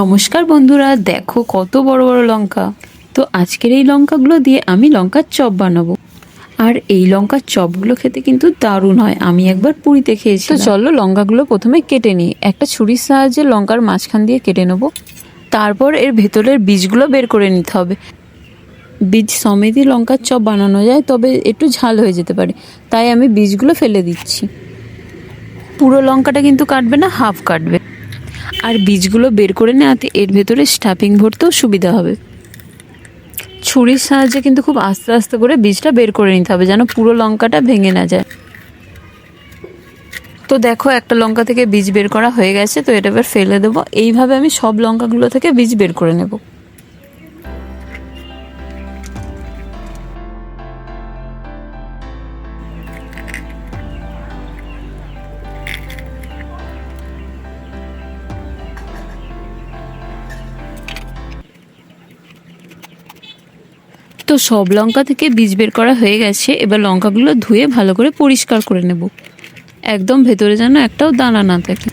নমস্কার বন্ধুরা, দেখো কত বড় বড় লঙ্কা। তো আজকের এই লঙ্কাগুলো দিয়ে আমি লঙ্কার চপ বানাবো। আর এই লঙ্কার চপগুলো খেতে কিন্তু দারুণ হয়। আমি একবার পুরীতে খেয়েছি। তো চলো লঙ্কাগুলো প্রথমে কেটে নিই। একটা ছুরির সাহায্যে লঙ্কার মাঝখান দিয়ে কেটে নেবো। তারপর এর ভেতরের বীজগুলো বের করে নিতে হবে। বীজ সমেতই লঙ্কার চপ বানানো যায়, তবে একটু ঝাল হয়ে যেতে পারে, তাই আমি বীজগুলো ফেলে দিচ্ছি। পুরো লঙ্কাটা কিন্তু কাটবে না, হাফ কাটবে। আর বীজগুলো বের করে নেওয়াতে এর ভেতরে স্টাফিং ভরতেও সুবিধা হবে। ছুরির সাহায্যে কিন্তু খুব আস্তে আস্তে করে বীজটা বের করে নিতে হবে, যেন পুরো লঙ্কাটা ভেঙে না যায়। তো দেখো, একটা লঙ্কা থেকে বীজ বের করা হয়ে গেছে, তো এটা এবার ফেলে দেবো। এইভাবে আমি সব লঙ্কাগুলো থেকে বীজ বের করে নেব। তো সব লঙ্কা থেকে বীজ বের করা হয়ে গেছে। এবার লঙ্কাগুলো ধুয়ে ভালো করে পরিষ্কার করে নেব, একদম ভেতরে যেন একটাও দানা না থাকে।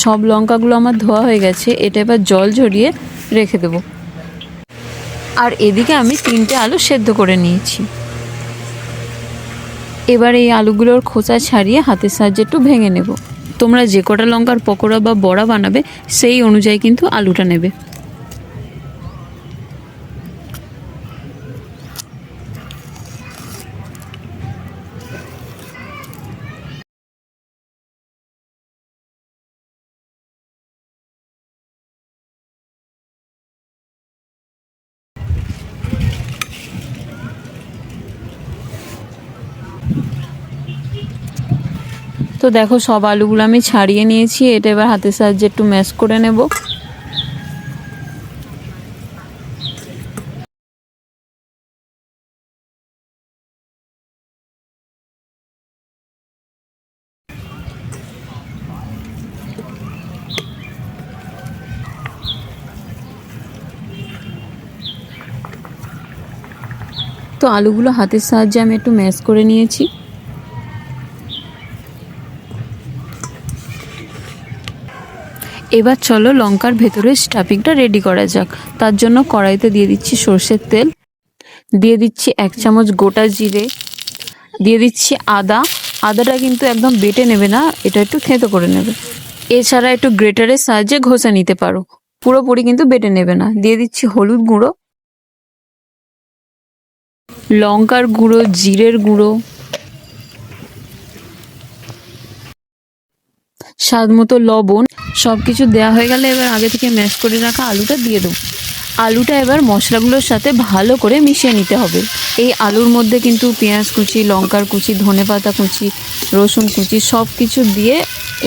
সব লঙ্কাগুলো আমার ধোয়া হয়ে গেছে। এটা এবার জল ঝরিয়ে রেখে দেবো। আর এদিকে আমি 3টে আলু সেদ্ধ করে নিয়েছি। এবার এই আলুগুলোর খোসা ছাড়িয়ে হাতের সাহায্যে একটু ভেঙে নেব। তোমরা যে কটা লঙ্কার পকোড়া বা বড়া বানাবে সেই অনুযায়ী কিন্তু আলুটা নেবে। তো দেখো, সব আলুগুলো আমি ছাড়িয়ে নিয়েছি। এটা এবার হাতের সাহায্যে একটু ম্যাশ করে নেব। তো আলুগুলো হাতের সাহায্যে আমি একটু ম্যাশ করে নিয়েছি। এবার চলো লঙ্কার ভেতরে স্টাফিংটা রেডি করা যাক। তার জন্য কড়াইতে দিয়ে দিচ্ছি সর্ষের তেল, দিয়ে দিচ্ছি 1 চামচ গোটা জিরে, দিয়ে দিচ্ছি আদা। আদাটা কিন্তু একদম বেটে নেবে না, এটা একটু থেঁতো করে নেবে। এছাড়া একটু গ্রেটারের সাহায্যে ঘষে নিতে পারো, পুরোপুরি কিন্তু বেটে নেবে না। দিয়ে দিচ্ছি হলুদ গুঁড়ো, লঙ্কার গুঁড়ো, জিরের গুঁড়ো, স্বাদ মতো লবণ। সব কিছু দেওয়া হয়ে গেলে এবার আগে থেকে ম্যাশ করে রাখা আলুটা দিয়ে দেবো। আলুটা এবার মশলাগুলোর সাথে ভালো করে মিশিয়ে নিতে হবে। এই আলুর মধ্যে কিন্তু পেঁয়াজ কুচি, লঙ্কার কুচি, ধনেপাতা কুচি, রসুন কুচি সব কিছু দিয়ে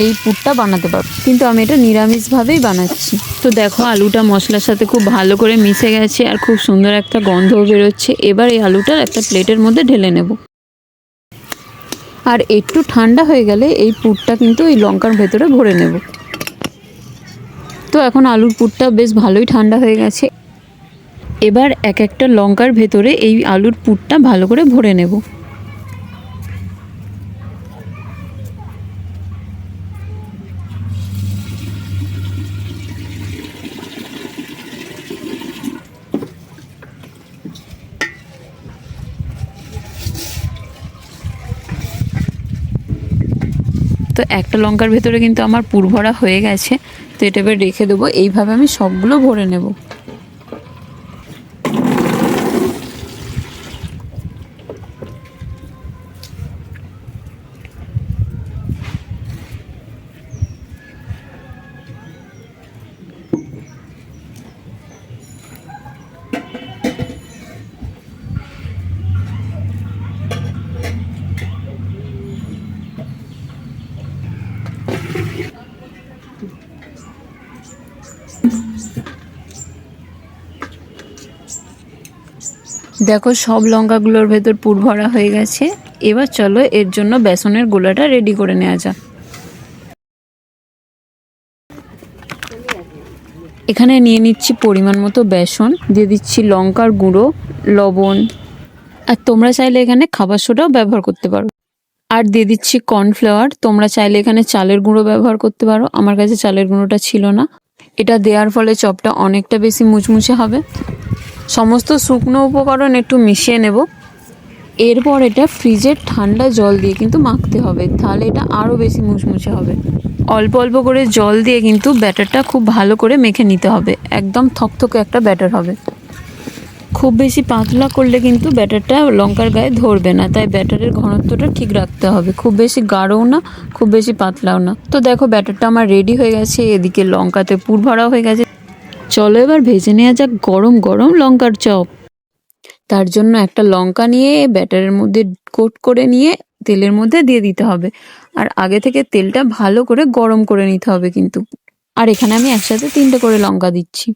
এই পুরটা বানাতে পারবো, কিন্তু আমি এটা নিরামিষভাবেই বানাচ্ছি। তো দেখো, আলুটা মশলার সাথে খুব ভালো করে মিশে গেছে আর খুব সুন্দর একটা গন্ধও বেরোচ্ছে। এবার এই আলুটা একটা প্লেটের মধ্যে ঢেলে নেব। আর একটু ঠান্ডা হয়ে গেলে এই পুরটা কিন্তু এই লঙ্কার ভেতরে ভরে নেব। তো এখন আলুর পুরটা বেশ ভালোই ঠান্ডা হয়ে গেছে। এবার এক একটা লঙ্কার ভেতরে এই আলুর পুরটা ভালো করে ভরে নেব। তো একটা লঙ্কার ভেতরে কিন্তু আমার পুর ভরা হয়ে গেছে। তো এটা এবার রেখে দেবো। এইভাবে আমি সবগুলো ভরে নেব। দেখো সব লঙ্কাগুলোর ভেতর পুর ভরা হয়ে গেছে। এবার চলো এর জন্য বেসনের গোলাটা রেডি করে নেওয়া যাক। এখানে নিয়ে নিচ্ছি পরিমাণ মতো বেসন, দিয়ে দিচ্ছি লঙ্কার গুঁড়ো, লবণ, আর তোমরা চাইলে এখানে খাবার সোডাও ব্যবহার করতে পারো। আর দিয়ে দিচ্ছি কর্নফ্লাওয়ার, তোমরা চাইলে এখানে চালের গুঁড়ো ব্যবহার করতে পারো, আমার কাছে চালের গুঁড়োটা ছিল না। এটা দেওয়ার ফলে চপটা অনেকটা বেশি মুচমুচে হবে। সমস্ত শুকনো উপকরণ একটু মিশিয়ে নেব। এরপর এটা ফ্রিজের ঠান্ডা জল দিয়ে কিন্তু মাখতে হবে, তাহলে এটা আরও বেশি মুচমুচে হবে। অল্প অল্প করে জল দিয়ে কিন্তু ব্যাটারটা খুব ভালো করে মেখে নিতে হবে, একদম থকথকে একটা ব্যাটার হবে। খুব বেশি পাতলা করলে কিন্তু ব্যাটারটা লঙ্কার গায়ে ধরবে না, তাই ব্যাটারের ঘনত্বটা ঠিক রাখতে হবে, খুব বেশি গাঢ়ও না খুব বেশি পাতলাও না। তো দেখো ব্যাটারটা আমার রেডি হয়ে গেছে, এদিকে লঙ্কাতে পুর ভরা হয়ে গেছে। চলো এবার ভেজে নেওয়া যাক গরম গরম লঙ্কার চপ। তার জন্য একটা লঙ্কা নিয়ে ব্যাটারের মধ্যে কোট করে নিয়ে তেলের মধ্যে দিয়ে দিতে হবে, আর আগে থেকে তেলটা ভালো করে গরম করে নিতে হবে কিন্তু। আর এখানে আমি একসাথে 3টে করে লঙ্কা দিচ্ছি।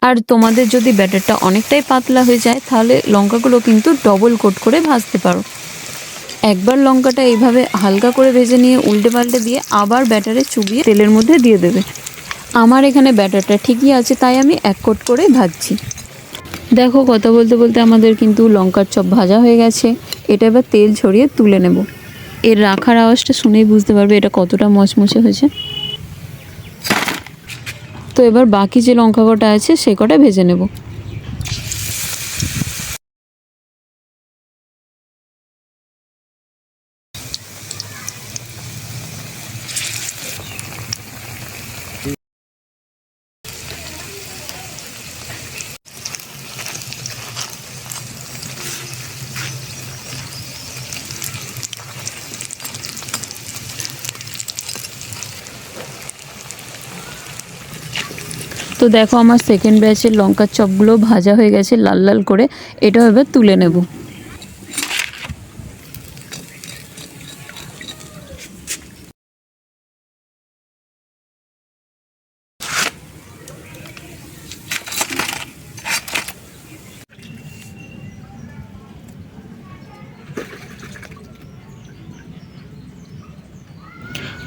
আর তোমাদের যদি ব্যাটারটা অনেকটাই পাতলা হয়ে যায় তাহলে লঙ্কাগুলো কিন্তু ডবল কোট করে ভাজতে পারো। একবার লঙ্কাটা এইভাবে হালকা করে ভেজে নিয়ে উল্টে পাল্টে দিয়ে আবার ব্যাটারে চুবিয়ে তেলের মধ্যে দিয়ে দেবে। আমার এখানে ব্যাটারটা ঠিকই আছে, তাই আমি 1 কোট করে ভাজছি। দেখো কথা বলতে বলতে আমাদের কিন্তু লঙ্কার চপ ভাজা হয়ে গেছে। এটা এবার তেল ছড়িয়ে তুলে নেব। এর রাখার আওয়াজটা শুনেই বুঝতে পারবে এটা কতটা মচমচে হয়েছে। তো এবার বাকি যে লঙ্কা কটা আছে সে কটা ভেজে নেব। তো দেখো আমার সেকেন্ড ব্যাচের লঙ্কার চপগুলো ভাজা হয়ে গেছে লাল লাল করে, এটাও এবার তুলে নেব।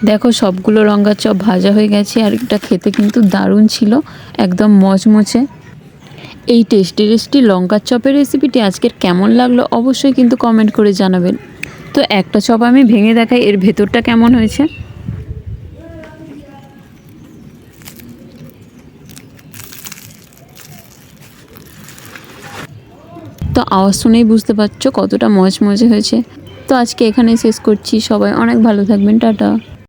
দেখো সবগুলো লঙ্কার চপ ভাজা হয়ে গেছে, আর এটা খেতে কিন্তু দারুণ ছিল, একদম মচমচে। এই টেস্টি টেস্টি লঙ্কার চপের রেসিপিটি আজকের কেমন লাগলো অবশ্যই কিন্তু কমেন্ট করে জানাবেন। তো একটা চপ আমি ভেঙে দেখাই এর ভেতরটা কেমন হয়েছে। তো আওয়াজ শুনেই বুঝতে পারছো কতটা মচমচে হয়েছে। তো আজকে এখানেই শেষ করছি, সবাই অনেক ভালো থাকবেন, টাটা।